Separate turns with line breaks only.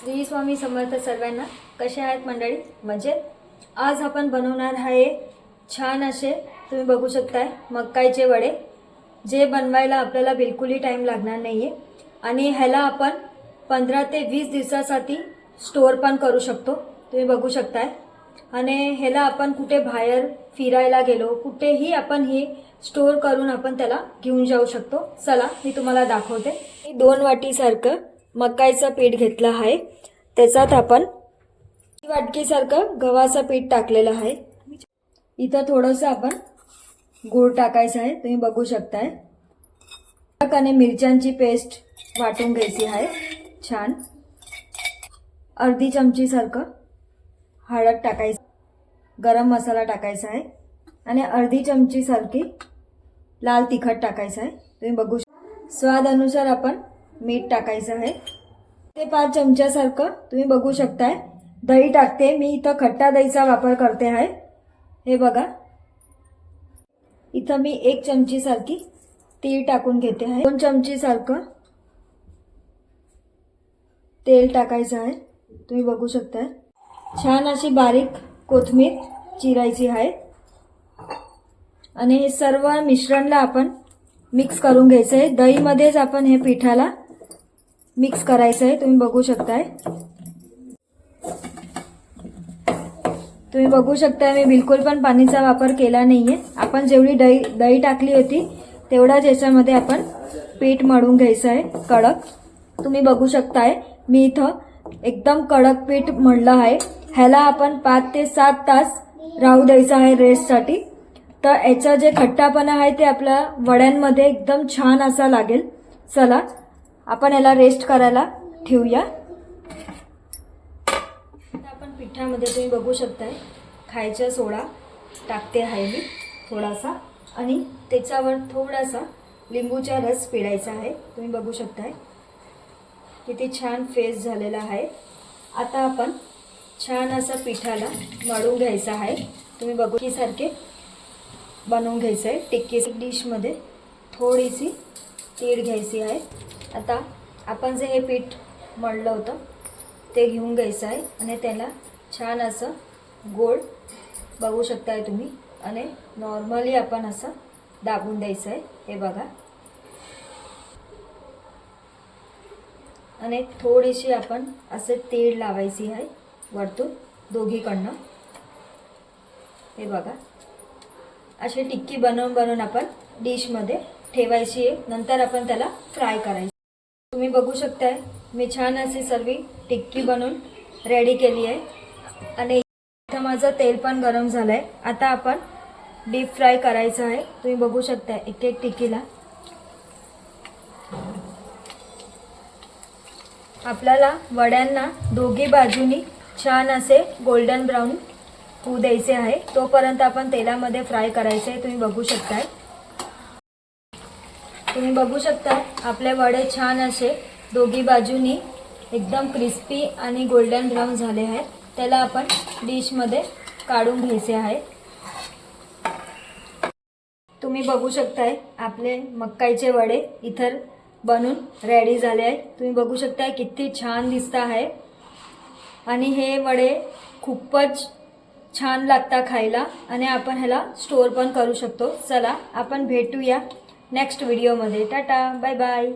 श्री स्वामी समर्थ सर्वांना। कसे आहेत मंडळी? मजेत। आज आपण बनवणार आहे छान असे, तुम्ही बघू शकताय, मकाईचे वडे, जे बनवायला आपल्याला बिलकुलही टाइम लागणार नाहीये आणि ह्याला आपण 15 ते 20 दिवसासाठी स्टोर पण करू शकतो। तुम्ही बघू शकताय आणि ह्याला आपण कुठे बाहेर फिरायला गेलो, कुठेही आपण हे स्टोर करून आपण त्याला घेऊन जाऊ शकतो। चला मी तुम्हाला दाखवते। 2 वाटी सारखं मकाईचं पीठ घेतलं आहे, त्याच्यात आपण 1 वाटकी सारखं गव्हाचं पीठ टाकलेलं आहे। इथं थोडंसं आपण गूळ टाकायचं आहे, तुम्ही बघू शकताय। आणि मिरच्यांची पेस्ट वाटून घ्यायची आहे छान। अर्धी चमची सारखं हळद टाकायचं, गरम मसाला टाकायचा आहे आणि अर्धी चमची सारखी लाल तिखट टाकायचं आहे। तुम्ही बघू स्वाद अनुसार आपण मीठ टाकायचं आहे। ते 5 चमच्यासारखं तुम्ही बघू शकताय दही टाकते। मी इथं खट्टा दहीचा वापर करते आहे। हे बघा, इथं मी 1 चमची सारखी तीळ टाकून घेते आहे। 2 चमची सारखं तेल टाकायचं आहे, तुम्ही बघू शकताय। छान अशी बारीक कोथिंबीर चिरायची आहे आणि हे सर्व मिश्रणला आपण मिक्स करून घ्यायचं आहे। दही मध्येच आपण हे पिठाला मिक्स करायचं आहे, तुम्ही बघू शकताय। तुम्ही बघू शकताय मी बिलकुल पण पाणीचा वापर केला नाहीये। आपण जेवढी दही टाकली होती तेवढाच याच्यामध्ये आपण पीठ मळून घ्यायचं आहे कडक। तुम्ही बघू शकताय मी इथं एकदम कडक पीठ मळलं आहे। ह्याला आपण 5 ते 7 तास राहू द्यायचं आहे रेस्टसाठी। तर याचा जे खट्टापणा आहे ते आपल्या वड्यांमध्ये एकदम छान असा लागेल। चला आपण याला रेस्ट करायला ठेवूया। आपण पिठामध्ये तुम्ही बघू शकताय खायचा सोडा टाकते आहे मी थोडासा आणि त्याच्यावर थोडासा लिंबूचा रस पिळायचा आहे। तुम्ही बघू शकताय किती छान फेस झालेला आहे। आता आपण छान असं पिठाला मळून घ्यायचं आहे। तुम्ही बघू की सारखे बनवून घ्यायचं आहे। टिक्की डिशमध्ये थोडीशी तीळ घ्यायची आहे। आता आपण जे हे पीठ मळलं होतं ते घेऊन घ्यायचं आहे आणि त्याला छान असं गोल बघू शकताय तुम्ही आणि नॉर्मली आपण असं दाबून द्यायचं आहे। हे बघा, आणि थोडीशी आपण असे तेल लावायची आहे वरतून दोघीकडनं। हे बघा, अशी टिक्की बनवून आपण डिशमध्ये ठेवायची आहे। नंतर आपण त्याला फ्राय करायचं। तुम्ही बघू शकताय मी छान अशी सर्व टिक्की बनवून रेडी केली आहे आणि इथं माझं तेल पण गरम झालंय। आता आपण डीप फ्राय करायचं आहे। तुम्ही बघू शकताय एक एक टिक्कीला आपल्याला वड्यांना दोघी बाजूनी छान असे गोल्डन ब्राउन होऊ द्यायचे आहे। तोपर्यंत आपण तेलामध्ये फ्राय करायचे आहे। तुम्ही बघू शकता आपले वडे छान असे दोघी बाजूनी एकदम क्रिस्पी आणि गोल्डन ब्राउन झाले आहेत। त्याला आपण डिशमध्ये काढून घ्यायचे आहे। तुम्ही बघू शकताय आपले मकाईचे वडे इथं बनून रेडी झाले आहेत। तुम्ही बघू शकताय किती छान दिसत आहे आणि हे वडे खूपच छान लागतात खायला आणि आपण ह्याला स्टोर पण करू शकतो। चला आपण भेटूया नेक्स्ट व्हिडिओमध्ये। Tata, bye bye.